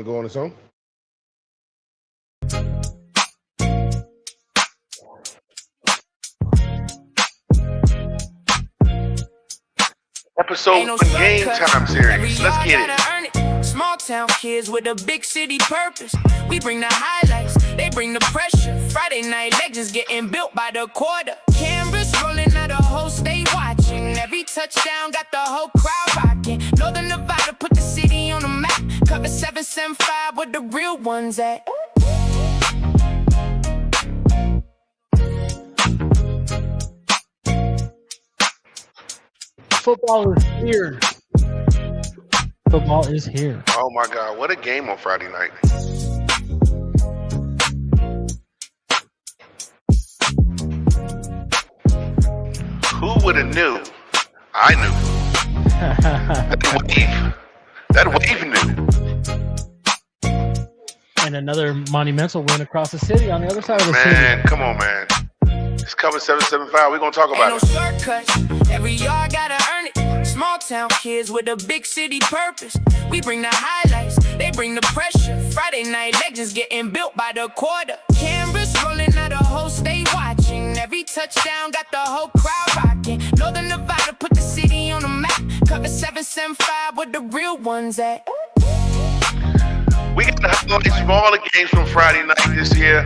Go on its own. Episode no game time series. Let's get it. Small town kids with a big city purpose. We bring the highlights, they bring the pressure. Friday night legends getting built by the quarter. Cameras rolling out, the whole state watching. Every touchdown got the whole crowd rocking. Northern Nevada put the city on the map. Cover 775 where the real ones at. Football is here. Football is here. Oh my God, what a game on Friday night. Who would have knew? I knew. That wave knew. And another monumental win across the city on the other side of the city. Man, come on, man. It's cover 775. We're going to talk about it. No shortcuts. Every yard gotta earn it. Small town kids with a big city purpose. We bring the highlights, they bring the pressure. Friday night legends getting built by the quarter. Cameras rolling out, the whole state watching. Every touchdown got the whole crowd rocking. Northern Nevada put the city on the map. Cover 775 where the real ones at. We got the highlights from all the games from Friday night this year.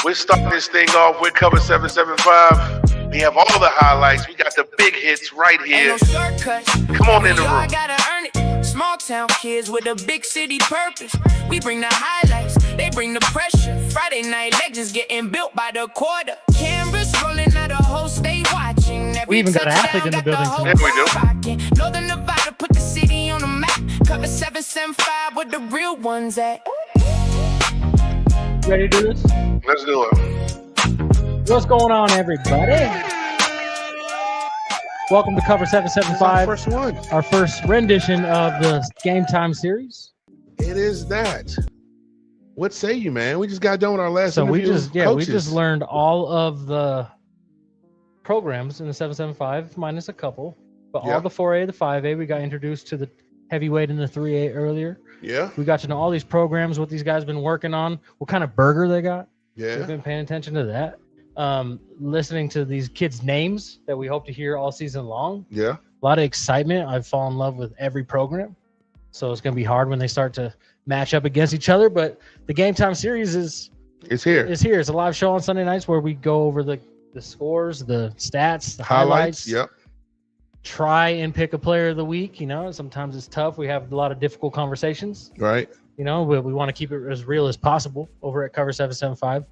We're starting this thing off with cover 775. We have all the highlights. We got the big hits right here. Ain't no shortcuts. Come on in the room. Gotta earn it. Small town kids with a big city purpose. We bring the highlights, they bring the pressure. Friday night legends getting built by the quarter. Cameras rolling out, the whole state watching. We even got an athlete in the building tonight. Yeah, we do. Northern Nevada put the city on the map. Cover 775 where the real ones at. Ready to do this? Let's do it. What's going on, everybody? Welcome to Cover 775. First one. Our first rendition of the Game Time series. It is that. What say you, man? We just got done with our last So we interview. just learned all of the programs in the 775 minus a couple, but all the 4A, the 5A. We got introduced to the heavyweight and the 3A earlier. Yeah. We got to know all these programs, what these guys been working on, what kind of burger they got. Yeah. We've been paying attention to that. Listening to these kids' names that we hope to hear all season long. Yeah. A lot of excitement. I've fallen in love with every program. So it's going to be hard when they start to match up against each other. But the Game Time series it's here. It's a live show on Sunday nights where we go over the scores, the stats, the highlights. Yep. Try and pick a player of the week. You know, sometimes it's tough. We have a lot of difficult conversations. Right. You know, we want to keep it as real as possible over at Cover 775.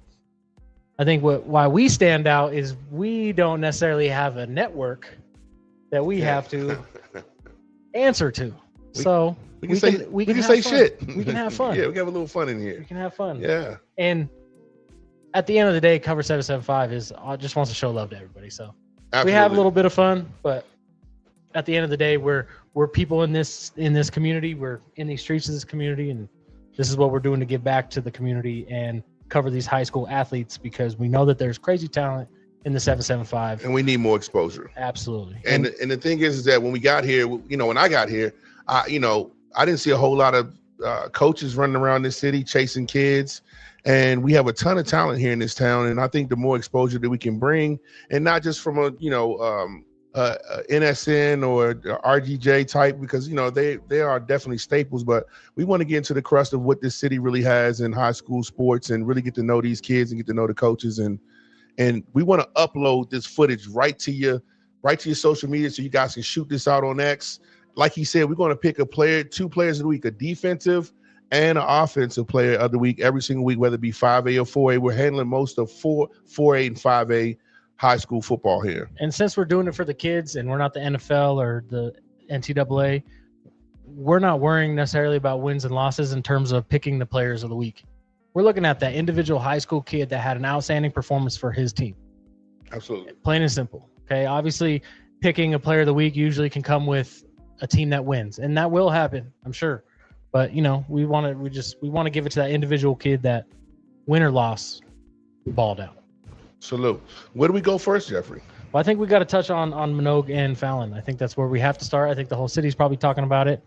I think why we stand out is we don't necessarily have a network that we have to answer to. So we can say fun. shit. We can have fun. Yeah, we can have a little fun in here. We can have fun. Yeah. And at the end of the day, Cover 775 just wants to show love to everybody. So Absolutely. We have a little bit of fun, but at the end of the day, we're people in this community. We're in these streets of this community, and this is what we're doing to give back to the community and cover these high school athletes, because we know that there's crazy talent in the 775. And we need more exposure. Absolutely. And the thing is that when we got here, when I got here, I didn't see a whole lot of coaches running around this city chasing kids. And we have a ton of talent here in this town. And I think the more exposure that we can bring, and not just from a NSN or RGJ type, because they are definitely staples, but we want to get into the crust of what this city really has in high school sports and really get to know these kids and get to know the coaches, and we want to upload this footage right to your social media so you guys can shoot this out on X. Like he said, we're going to pick two players of the week, a defensive and an offensive player of the week every single week, whether it be 5A or 4A. We're handling most of 4A and 5A high school football here. And since we're doing it for the kids and we're not the NFL or the NCAA, we're not worrying necessarily about wins and losses in terms of picking the players of the week. We're looking at that individual high school kid that had an outstanding performance for his team. Absolutely. Plain and simple. Okay. Obviously, picking a player of the week usually can come with a team that wins, and that will happen, I'm sure. But we want to give it to that individual kid that, win or loss, balled out. Salute. Where do we go first, Jeffrey? Well, I think we got to touch on Manogue and Fallon. I think that's where we have to start. I think the whole city's probably talking about it.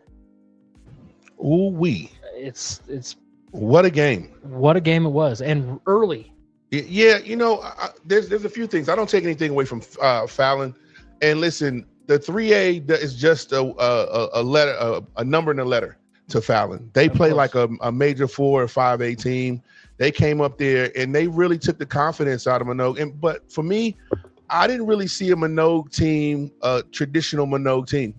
Ooh-wee. it's What a game. what a game it was, and early. Yeah, there's a few things. I don't take anything away from Fallon. And listen, the 3A is just a letter, a number in a letter to Fallon. They play like a major 4 or 5A team. They came up there and they really took the confidence out of Manogue. But for me, I didn't really see a Manogue team, a traditional Manogue team.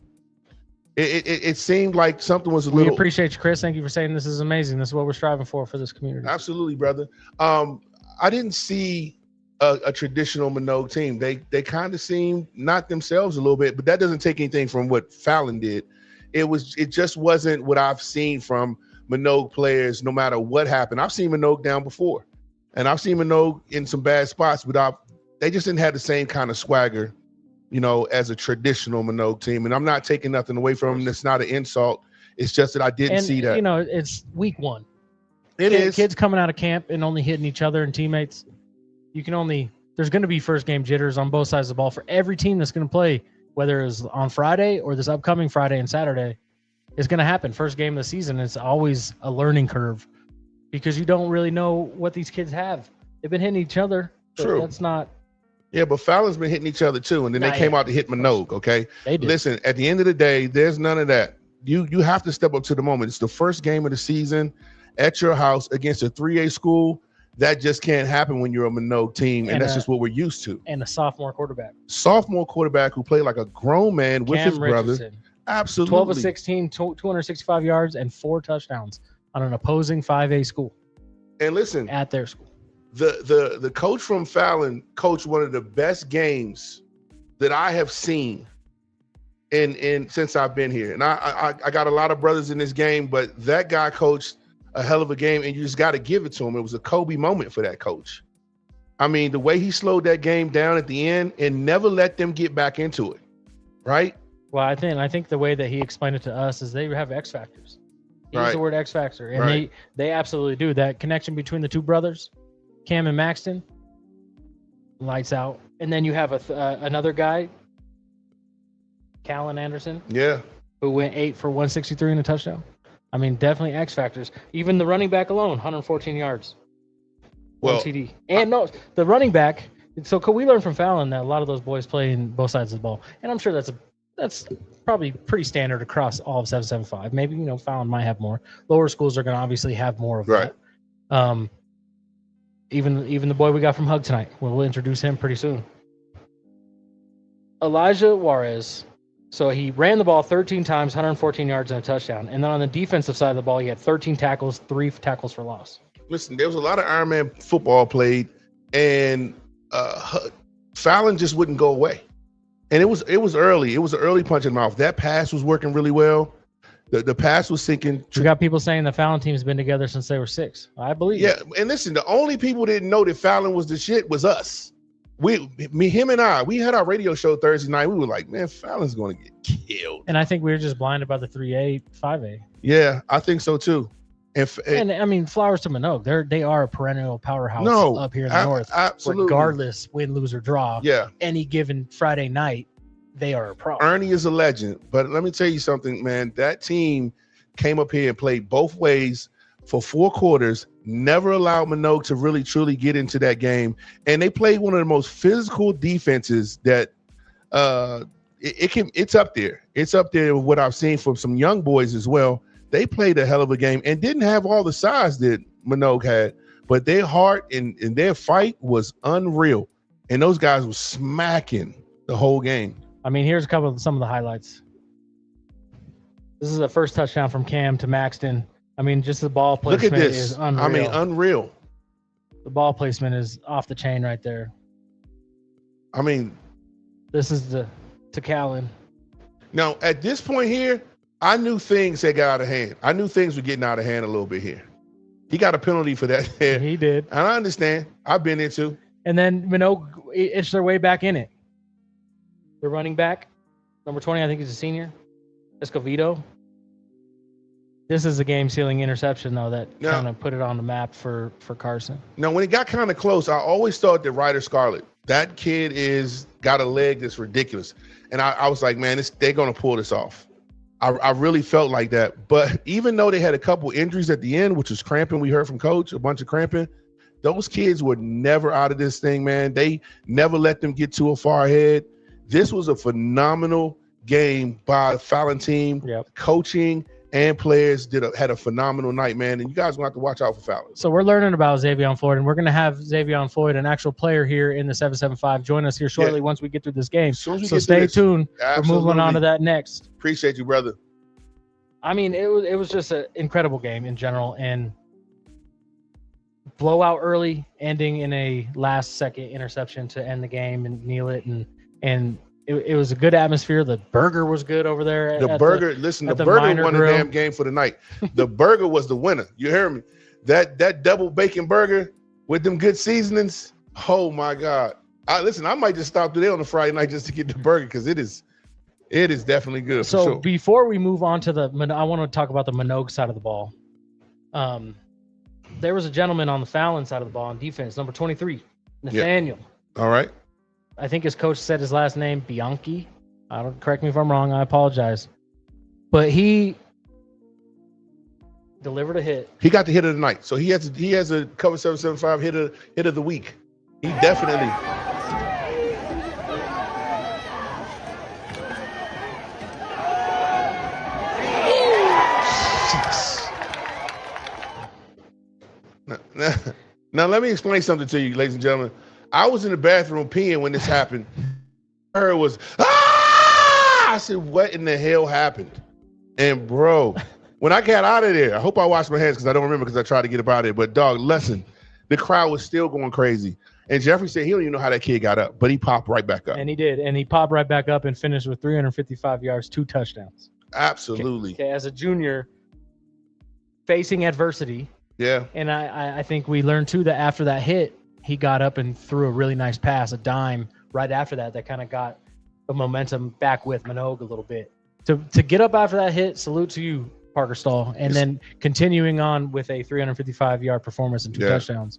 It seemed like something was a little. We appreciate you, Chris. Thank you for saying this is amazing. This is what we're striving for this community. Absolutely, brother. I didn't see a traditional Manogue team. They kind of seemed not themselves a little bit, but that doesn't take anything from what Fallon did. It just wasn't what I've seen from Manogue players, no matter what happened. I've seen Manogue down before, and I've seen Manogue in some bad spots, but they just didn't have the same kind of swagger, as a traditional Manogue team. And I'm not taking nothing away from them. It's not an insult. It's just that I didn't see that. It's week 1. It is. Kids coming out of camp and only hitting each other and teammates. There's going to be first game jitters on both sides of the ball for every team that's going to play, whether it's on Friday or this upcoming Friday and Saturday. It's going to happen. First game of the season, it's always a learning curve because you don't really know what these kids have. They've been hitting each other. True. That's not. Yeah, but Fallon's been hitting each other too, and then they came out to hit Manogue, okay? They did. Listen, at the end of the day, there's none of that. You have to step up to the moment. It's the first game of the season at your house against a 3A school. That just can't happen when you're a Manogue team, and that's just what we're used to. And a sophomore quarterback. Sophomore quarterback who played like a grown man with his brother. Absolutely. 12 of 16, 265 yards, and 4 touchdowns on an opposing 5A school. And listen, at their school. The coach from Fallon coached one of the best games that I have seen in since I've been here. And I got a lot of brothers in this game, but that guy coached a hell of a game, and you just got to give it to him. It was a Kobe moment for that coach. I mean, the way he slowed that game down at the end and never let them get back into it, right? Well, I think the way that he explained it to us is they have X factors. He used the word X factor, and they absolutely do. That connection between the two brothers, Cam and Maxton, lights out. And then you have another guy, Callan Anderson, who went 8 for 163 in a touchdown. I mean, definitely X factors. Even the running back alone, 114 yards. Well, TD. And the running back. So we learned from Fallon that a lot of those boys play in both sides of the ball, and I'm sure that's probably pretty standard across all of 775. Maybe Fallon might have more. Lower schools are going to obviously have more of that. Even the boy we got from Hug tonight. We'll introduce him pretty soon. Elijah Juarez. So he ran the ball 13 times, 114 yards and a touchdown. And then on the defensive side of the ball, he had 13 tackles, 3 tackles for loss. Listen, there was a lot of Ironman football played, and Fallon just wouldn't go away. And it was early. It was an early punch in the mouth. That pass was working really well. The pass was sinking. We got people saying the Fallon team's been together since they were 6. I believe. Yeah, and listen, the only people that didn't know that Fallon was the shit was us. Him and I, we had our radio show Thursday night. We were like, man, Fallon's going to get killed. And I think we were just blinded by the 3A, 5A. Yeah, I think so too. And I mean, flowers to Manogue. They are a perennial powerhouse up here in the north. Absolutely. Regardless, win, lose, or draw. Yeah. Any given Friday night, they are a pro. Ernie is a legend. But let me tell you something, man. That team came up here and played both ways for 4 quarters, never allowed Manogue to really, truly get into that game. And they played one of the most physical defenses that it's up there. It's up there with what I've seen from some young boys as well. They played a hell of a game and didn't have all the size that Manogue had, but their heart and their fight was unreal. And those guys were smacking the whole game. I mean, here's some of the highlights. This is the first touchdown from Cam to Maxton. I mean, just the ball placement is unreal. I mean, unreal. The ball placement is off the chain right there. I mean, this is to Callan. Now, at this point here, I knew things had got out of hand. I knew things were getting out of hand a little bit here. He got a penalty for that. He did. And I understand. I've been there too. And then Manogue itched their way back in it. The running back, number 20, I think he's a senior, Escovedo. This is a game-sealing interception, though, that kind of put it on the map for Carson. Now, when it got kind of close, I always thought that Ryder Scarlett, that kid got a leg that's ridiculous. And I was like, man, they're going to pull this off. I really felt like that. But even though they had a couple injuries at the end, which was cramping, we heard from coach, a bunch of cramping, those kids were never out of this thing, man. They never let them get too far ahead. This was a phenomenal game by the Fallon team. Yep. Coaching and players had a phenomenal night, man. And you guys will have to watch out for Fallon. So we're learning about Xavon Floyd, and we're going to have Xavon Floyd, an actual player here in the 775, join us here shortly once we get through this game. So stay tuned. Absolutely. We're moving on to that next. Appreciate you, brother. I mean, it was just an incredible game in general, and blowout early, ending in a last-second interception to end the game and kneel it, and it was a good atmosphere. The burger was good over there. The burger won the damn game for the night. The burger was the winner. You hear me? That double bacon burger with them good seasonings. Oh my God! I might just stop today on a Friday night just to get the burger because it is definitely good. So for sure. Before we move on to I want to talk about the Manogue side of the ball. There was a gentleman on the Fallon side of the ball on defense, number 23, Nathaniel. Yeah. All right. I think his coach said his last name, Bianchi. Correct me if I'm wrong. I apologize. But he delivered a hit. He got the hit of the night. So he has a cover 775 hit of the week. He definitely. Now let me explain something to you, ladies and gentlemen. I was in the bathroom peeing when this happened. I heard was, ah! I said, what in the hell happened? And bro, when I got out of there, I hope I washed my hands because I don't remember because I tried to get up out of there. But dog, listen, the crowd was still going crazy. And Jeffrey said he don't even know how that kid got up, but he popped right back up. And he did. And he popped right back up and finished with 355 yards, 2 touchdowns. Absolutely. Okay, as a junior, facing adversity. Yeah. And I think we learned too that after that hit, he got up and threw a really nice pass, a dime right after that kind of got the momentum back with Manogue a little bit. To get up after that hit, salute to you, Parker Stahl. And then continuing on with a 355-yard performance and 2 touchdowns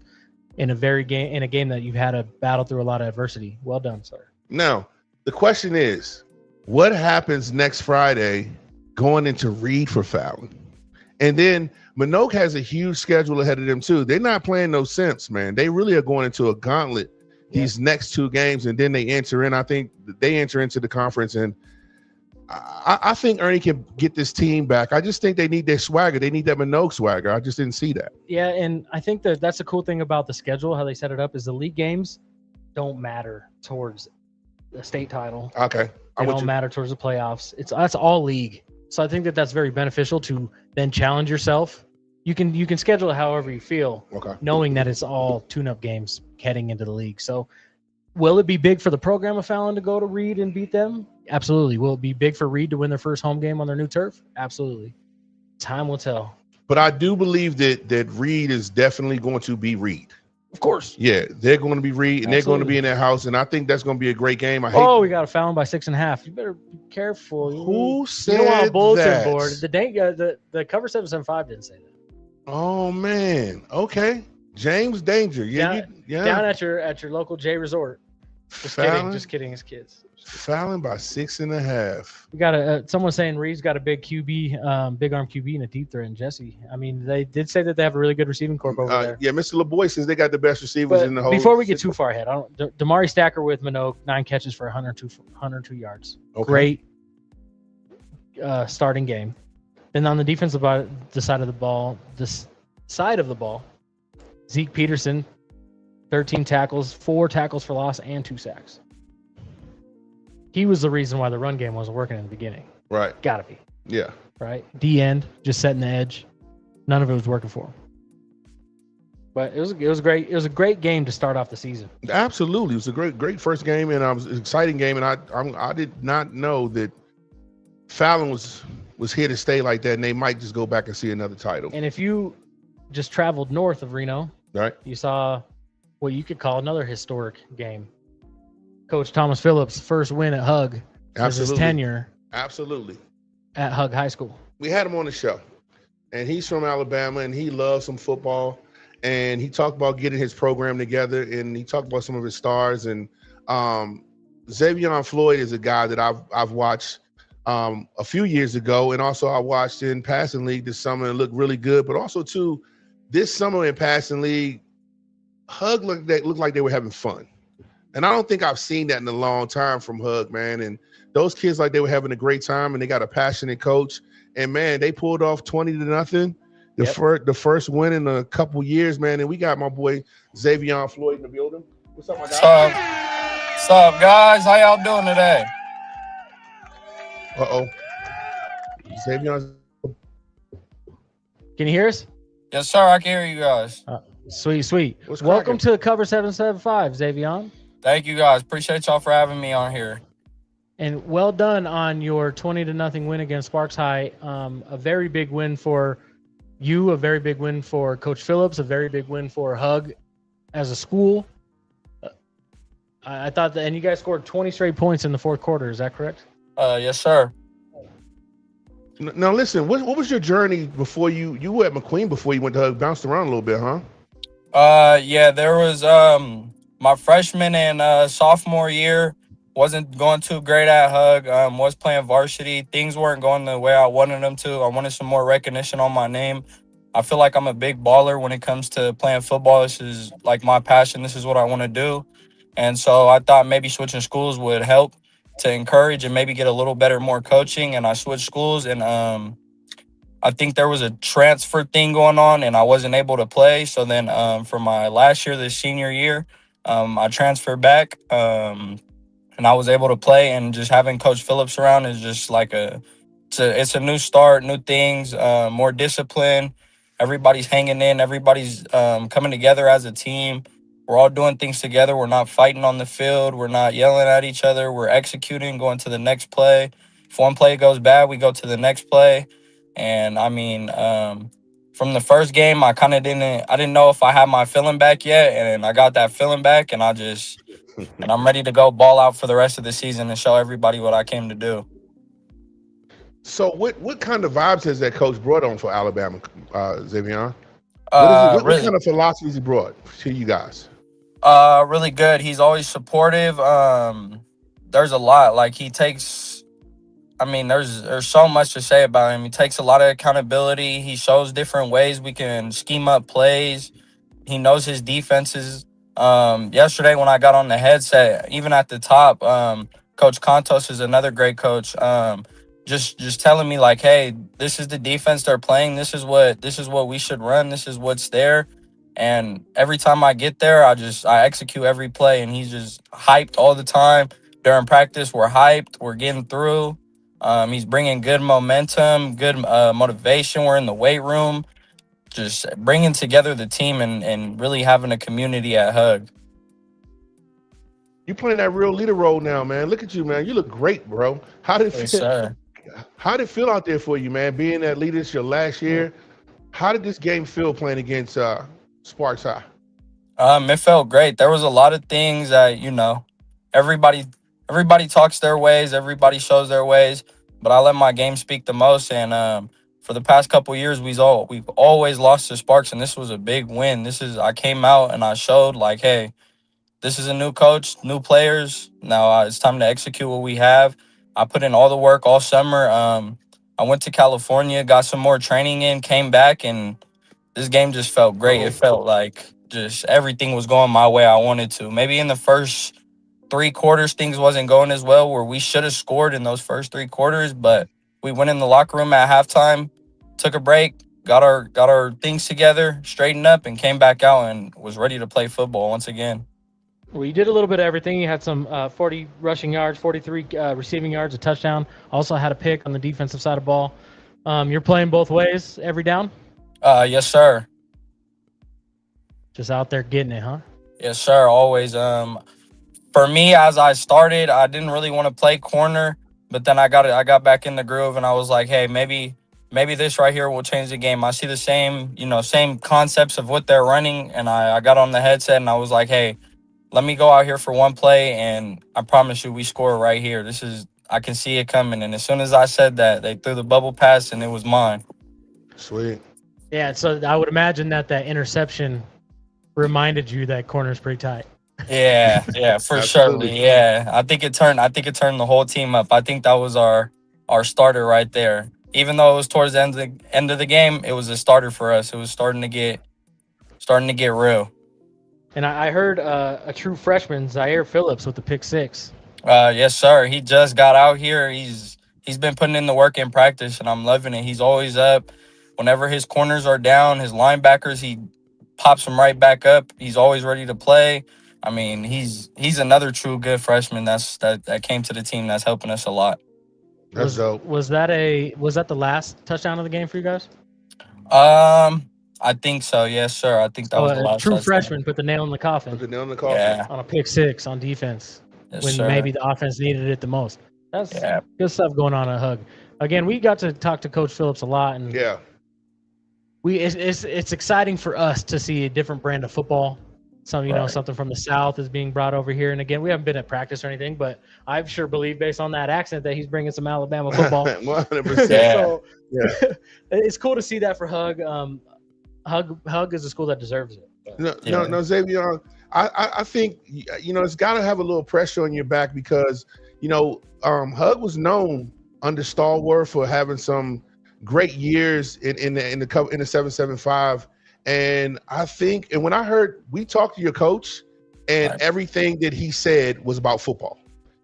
in a game that you've had to battle through a lot of adversity. Well done, sir. Now, the question is, what happens next Friday going into Reed for Fallon? And then Manogue has a huge schedule ahead of them too. They're not playing no sense, man. They really are going into a gauntlet these next 2 games, and then they enter in. I think they enter into the conference, and I think Ernie can get this team back. I just think they need their swagger. They need that Manogue swagger. I just didn't see that. Yeah, and I think that's the cool thing about the schedule, how they set it up, is the league games don't matter towards the state title. Okay. They don't matter towards the playoffs. That's all league. So I think that's very beneficial to then challenge yourself. You can schedule it however you feel, knowing that it's all tune-up games heading into the league. So will it be big for the program of Fallon to go to Reed and beat them? Absolutely. Will it be big for Reed to win their first home game on their new turf? Absolutely. Time will tell. But I do believe that Reed is definitely going to be Reed. Of course. Yeah, they're going to be Reed, and they're going to be in their house, and I think that's going to be a great game. We got a Fallon by 6.5. You better be careful. Who said that? You don't want a bulletin board. The cover 775 didn't say that. Oh man. Okay. James Danger. Yeah. Down at your local J Resort. Just kidding. It's kids. Fallon by 6.5. We got someone saying Reed's got a big QB, big arm QB and a deep threat in Jesse. I mean, they did say that they have a really good receiving corp over there. Yeah, Mr. LeBoy says they got the best receivers in the whole. Before we get too far ahead, Damari Stacker with Manogue, 9 catches for 102 yards. Okay. Great starting game. And on the defensive side of the ball, Zeke Peterson, 13 tackles, 4 tackles for loss, and 2 sacks. He was the reason why the run game wasn't working in the beginning. Right. Gotta be. Yeah. Right. D end, just setting the edge. None of it was working for him. But it was great. It was a great game to start off the season. Absolutely, it was a great first game, and it was an exciting game. And I did not know that Fallon was here to stay like that, and they might just go back and see another title. And if you just traveled north of Reno, right, you saw what you could call another historic game. Coach Thomas Phillips' first win at Hug as his tenure. Absolutely. At Hug High School. We had him on the show, and he's from Alabama, and he loves some football. And he talked about getting his program together, and he talked about some of his stars. And Xavon Floyd is a guy that I've watched a few years ago, and also I watched in passing league this summer and looked really good. But also too, this summer in passing league, Hug looked like they were having fun, and I don't think I've seen that in a long time from Hug, man. And those kids like they were having a great time, and they got a passionate coach. And man, they pulled off 20-0. The first win in a couple years, man. And we got my boy Xavon Floyd in the building. What's up, my guy? What's up, guys? How y'all doing today? Xavon. Can you hear us? Yes, sir. I can hear you guys. Sweet. Welcome to Cover 775, Xavon. Thank you, guys. Appreciate y'all for having me on here. And well done on your 20-0 win against Sparks High. A very big win for you, a very big win for Coach Phillips, a very big win for Hug as a school. I thought that, and you guys scored 20 straight points in the fourth quarter. Is that correct? Yes, sir. Now listen, what was your journey before you were at McQueen before you went to Hug? Bounced around a little bit, huh? Yeah, there was my freshman and sophomore year. Wasn't going too great at Hug. Was playing varsity. Things weren't going the way I wanted them to. I wanted some more recognition on my name. I feel like I'm a big baller when it comes to playing football. This is like my passion. This is what I want to do. And so I thought maybe switching schools would help to encourage and maybe get a little better, more coaching. And I switched schools, and I think there was a transfer thing going on, and I wasn't able to play. So then for my last year, this senior year, I transferred back. And I was able to play, and just having Coach Phillips around is just like it's a new start, new things, more discipline. Everybody's hanging in. Everybody's coming together as a team. We're all doing things together. We're not fighting on the field. We're not yelling at each other. We're executing, going to the next play. If one play goes bad, we go to the next play. And I mean, from the first game, I didn't know if I had my feeling back yet, and I got that feeling back, and and I'm ready to go ball out for the rest of the season and show everybody what I came to do. So what kind of vibes has that coach brought on for Alabama, Xavon? What kind of philosophies he brought to you guys? Really good. He's always supportive. There's a lot. Like there's so much to say about him. He takes a lot of accountability. He shows different ways we can scheme up plays. He knows his defenses. Yesterday when I got on the headset, even at the top, Coach Contos is another great coach. Just telling me like, hey, this is the defense they're playing. This is what we should run. This is what's there. And every time I get there, I execute every play, and he's just hyped all the time. During practice, we're hyped. We're getting through. He's bringing good momentum, good motivation. We're in the weight room, just bringing together the team and really having a community at Hug. You playing that real leader role now, man. Look at you, man. You look great, bro. How did it feel out there for you, man? Being that leader your last year. How did this game feel playing against Sparks High? It felt great. There was a lot of things that, everybody talks their ways, everybody shows their ways, but I let my game speak the most. And for the past couple of years, we've always lost to Sparks, and this was a big win. I came out and I showed like, hey, this is a new coach, new players. Now it's time to execute what we have. I put in all the work all summer. I went to California, got some more training in, came back, and this game just felt great. It felt like just everything was going my way I wanted to. Maybe in the first 3 quarters, things wasn't going as well, where we should have scored in those first 3 quarters, but we went in the locker room at halftime, took a break, got our things together, straightened up, and came back out and was ready to play football once again. Well, you did a little bit of everything. You had some 40 rushing yards, 43 receiving yards, a touchdown. Also had a pick on the defensive side of the ball. You're playing both ways every down? Yes, sir. Just out there getting it, huh? Yes, sir. Always. For me, as I started, I didn't really want to play corner, but then I got back in the groove, and I was like, hey, maybe this right here will change the game. I see the same concepts of what they're running, and I got on the headset and I was like, hey, let me go out here for one play, and I promise you we score right here. I can see it coming. And as soon as I said that, they threw the bubble pass, and it was mine. Sweet. Yeah, so I would imagine that interception reminded you that corner's pretty tight. Yeah, for sure. Yeah, I think it turned the whole team up. I think that was our our starter right there. Even though it was towards the end of the game, it was a starter for us. It was starting to get real. And I heard a true freshman, Zaire Phillips, with the pick six. Yes, sir. He just got out here. He's been putting in the work in practice, and I'm loving it. He's always up. Whenever his corners are down, his linebackers, he pops them right back up. He's always ready to play. I mean, he's another true good freshman that came to the team that's helping us a lot. That's dope. Was that the last touchdown of the game for you guys? I think so. Yes, sir. I think that was the last true touchdown. freshman put the nail in the coffin. Put the nail in the coffin. Yeah. On a pick six on defense. Yes, when sir. maybe the offense needed it the most. That's Yeah. good stuff going on at Hug. Again, we got to talk to Coach Phillips a lot, and Yeah. it's exciting for us to see a different brand of football. Something from the South is being brought over here. And again, we haven't been at practice or anything, but I sure believe, based on that accent, that he's bringing some Alabama football. 100%. Yeah. So, Yeah. it's cool to see that for Hug. Hug is a school that deserves it. No, Xavion. I think it's got to have a little pressure on your back because Hug was known under Stallworth for having some great years in the 775, and I think, and when I heard, we talked to your coach, and everything that he said was about football.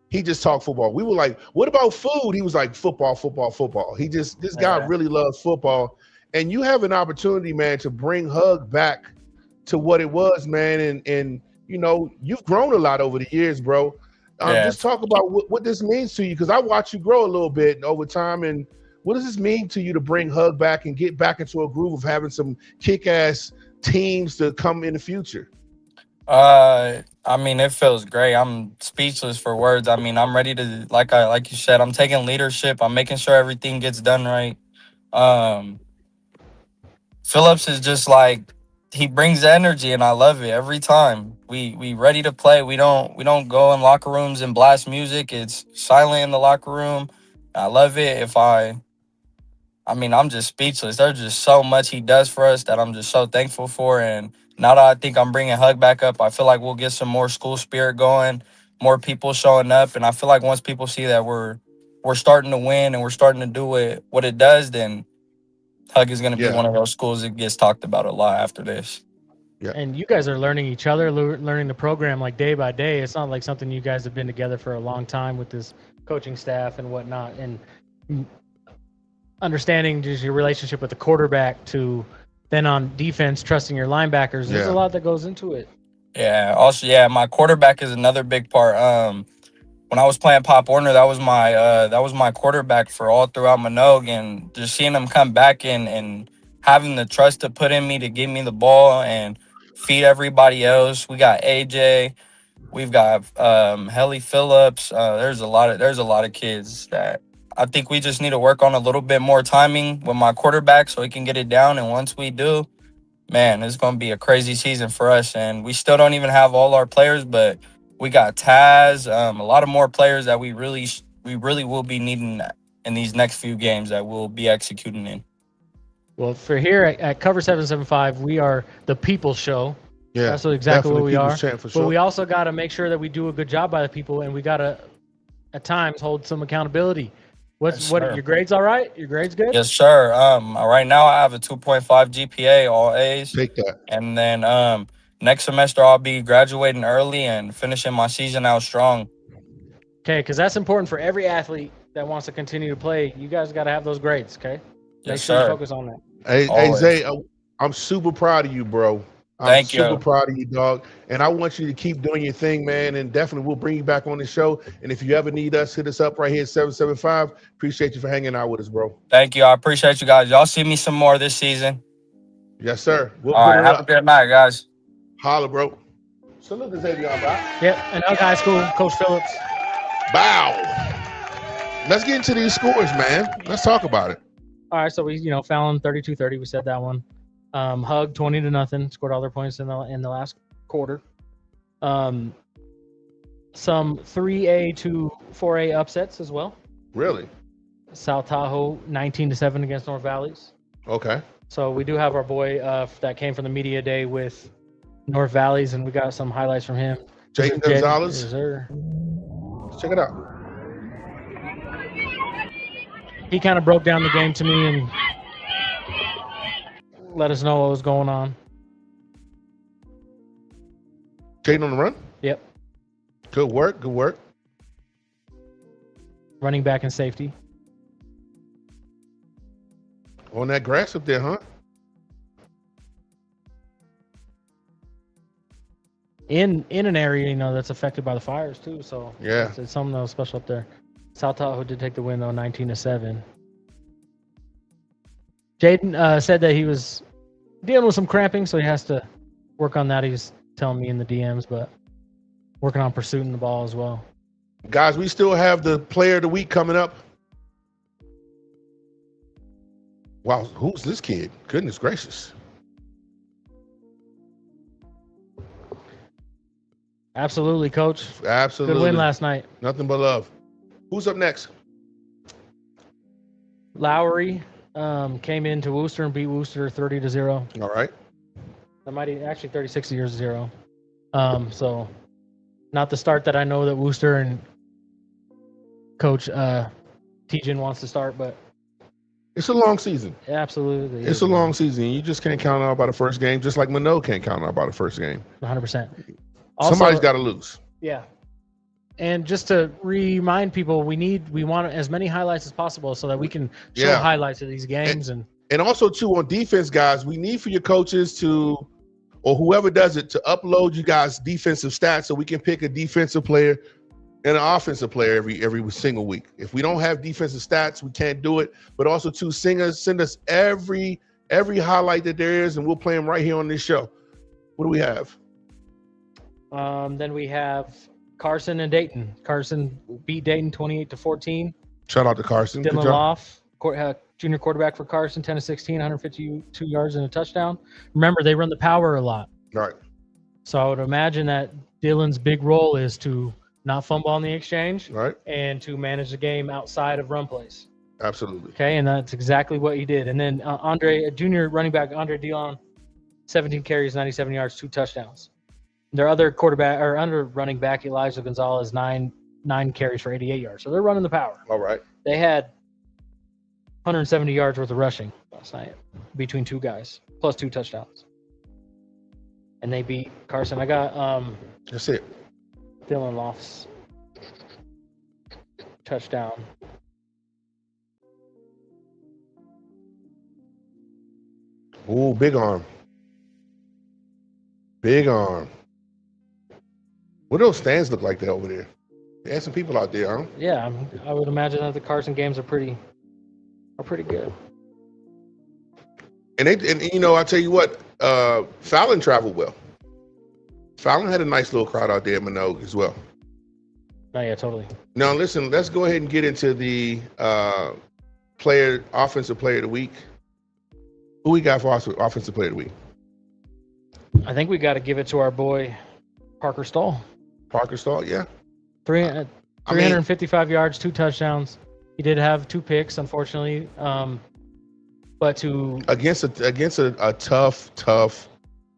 He just talked football. We were like, "What about food?" He was like, "Football, football, football." This guy really loves football, and you have an opportunity, man, to bring Hug back to what it was, man, and you've grown a lot over the years, bro. Just talk about what this means to you, because I watch you grow a little bit over time, and what does this mean to you to bring Hug back and get back into a groove of having some kick-ass teams to come in the future? I mean, it feels great. I'm speechless for words. I mean, I'm ready to, like you said, I'm taking leadership. I'm making sure everything gets done right. Phillips is just like, he brings energy, and I love it every time. We ready to play. We don't go in locker rooms and blast music. It's silent in the locker room. I love it. I'm just speechless. There's just so much he does for us that I'm just so thankful for. And now that I think I'm bringing Hug back up, I feel like we'll get some more school spirit going, more people showing up. And I feel like once people see that we're starting to win and we're starting to do what it does, then Hug is going to be one of those schools that gets talked about a lot after this. Yeah. And you guys are learning each other, learning the program like day by day. It's not like something you guys have been together for a long time with this coaching staff and whatnot. And understanding just your relationship with the quarterback to then on defense, trusting your linebackers. There's a lot that goes into it. Yeah. Also, my quarterback is another big part. When I was playing Pop Warner, that was my quarterback for all throughout Manogue, and just seeing him come back and having the trust to put in me to give me the ball and feed everybody else. We got AJ, we've got Helly Phillips. There's a lot of kids that I think we just need to work on a little bit more timing with my quarterback so he can get it down. And once we do, man, it's going to be a crazy season for us. And we still don't even have all our players, but we got Taz, a lot of more players that we really will be needing in these next few games that we'll be executing in. Well, for here at Cover 775, we are the people's show. Yeah, that's exactly what we are. For sure. But we also got to make sure that we do a good job by the people, and we got to, at times, hold some accountability. Your grades all right? Your grades good? Yes, sir. Right now I have a 2.5 GPA, all A's. Take that. And then next semester I'll be graduating early and finishing my season out strong. Okay, because that's important for every athlete that wants to continue to play. You guys got to have those grades, okay? Make sure you focus on that. Hey, Zay, I'm super proud of you, bro. I'm super proud of you, dog. And I want you to keep doing your thing, man. And definitely we'll bring you back on the show. And if you ever need us, hit us up right here at 775. Appreciate you for hanging out with us, bro. Thank you. I appreciate you guys. Y'all see me some more this season. Yes, sir. All right, have a good night, guys. Holla, bro. Salute to Xavon, bro. Yep, and Hug High School, Coach Phillips. Bow. Let's get into these scores, man. Let's talk about it. All right, so we, Fallon 32-30. We said that one. Hug 20-0, scored all their points in the last quarter. Some 3A to 4A upsets as well. Really? South Tahoe 19-7 against North Valleys. Okay. So we do have our boy that came from the media day with North Valleys, and we got some highlights from him. Jake Gonzalez. Yes, sir. Let's check it out. he kind of broke down the game to me and let us know what was going on. Dayton on the run. Yep. Good work. Good work. Running back and safety. On that grass up there, huh? In an area, that's affected by the fires too. So yeah, it's something that was special up there. South Tahoe did take the win though, 19-7. Jaden said that he was dealing with some cramping, so he has to work on that. He's telling me in the DMs, but working on pursuing the ball as well. Guys, we still have the player of the week coming up. Wow, who's this kid? Goodness gracious. Absolutely, Coach. Absolutely. Good win last night. Nothing but love. Who's up next? Lowry came into Wooster and beat Wooster 30-0. All right. That might actually 36-0. So not the start that I know that Wooster and Coach Tijin wants to start, but it's a long season. Absolutely. It's a long season. You just can't count out by the first game, just like Manogue can't count out by the first game. 100%. Somebody's got to lose. Yeah. And just to remind people, we want as many highlights as possible so that we can show highlights of these games. And also, too, on defense, guys, we need for your coaches to, or whoever does it, to upload you guys' defensive stats so we can pick a defensive player and an offensive player every single week. If we don't have defensive stats, we can't do it. But also, too, send us every highlight that there is, and we'll play them right here on this show. What do we have? Then we have Carson and Dayton. Carson beat Dayton 28-14. Shout out to Carson. Dylan Loff, junior quarterback for Carson, 10-16, 152 yards and a touchdown. Remember, they run the power a lot. Right. So I would imagine that Dylan's big role is to not fumble on the exchange, right, and to manage the game outside of run plays. Absolutely. Okay, and that's exactly what he did. And then junior running back Andre Dion, 17 carries, 97 yards, 2 touchdowns. Their other running back, Elijah Gonzalez, nine carries for 88 yards. So they're running the power. All right. They had 170 yards worth of rushing last night between 2 guys, plus 2 touchdowns. And they beat Carson. I got that's it. Dylan Loft's touchdown. Ooh, big arm. Big arm. What do those stands look like there over there? They had some people out there, huh? Yeah, I would imagine that the Carson games are pretty good. And I tell you what, Fallon traveled well. Fallon had a nice little crowd out there at Manogue as well. Oh yeah, totally. Now listen, let's go ahead and get into the offensive player of the week. Who we got for offensive player of the week? I think we got to give it to our boy Parker Stoll. Parker Stoll, yeah. 355 yards, 2 touchdowns. He did have 2 picks, unfortunately. But against a tough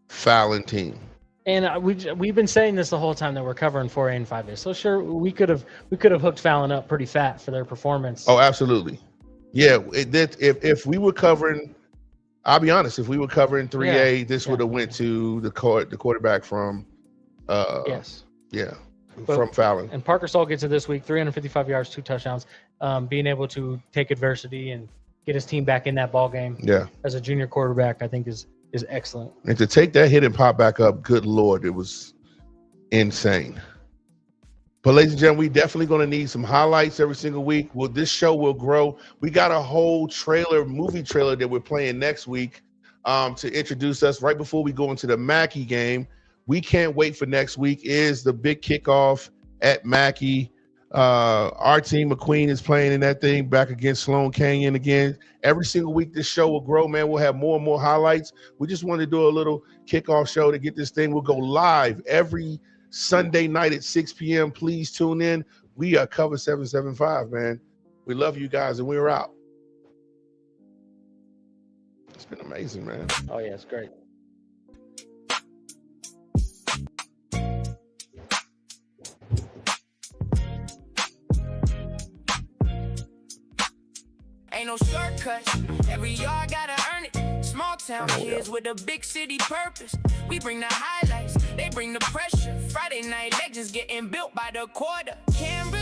Fallon team. And we've been saying this the whole time that we're covering 4A and 5A. So sure, we could have hooked Fallon up pretty fat for their performance. Oh, absolutely. Yeah, if we were covering, I'll be honest, if we were covering 3A, this would have went to the quarterback from yes. Yeah. From Fallon. And Parker Stoll gets it this week, 355 yards, 2 touchdowns. Being able to take adversity and get his team back in that ball game. Yeah. As a junior quarterback, I think is excellent. And to take that hit and pop back up, good Lord, it was insane. But ladies and gentlemen, we definitely going to need some highlights every single week. Well, this show will grow. We got a whole movie trailer that we're playing next week to introduce us right before we go into the Mackey game. We can't wait for next week. Is the big kickoff at Mackey. Our team, McQueen, is playing in that thing back against Sloan Canyon again. Every single week, this show will grow, man. We'll have more and more highlights. We just wanted to do a little kickoff show to get this thing. We'll go live every Sunday night at 6 p.m. Please tune in. We are Cover 775, man. We love you guys, and we're out. It's been amazing, man. Oh, yeah, it's great. ain't no shortcuts. Every yard gotta earn it. Small town kids with a big city purpose. We bring the highlights, they bring the pressure. Friday night legends getting built by the quarter. Canberra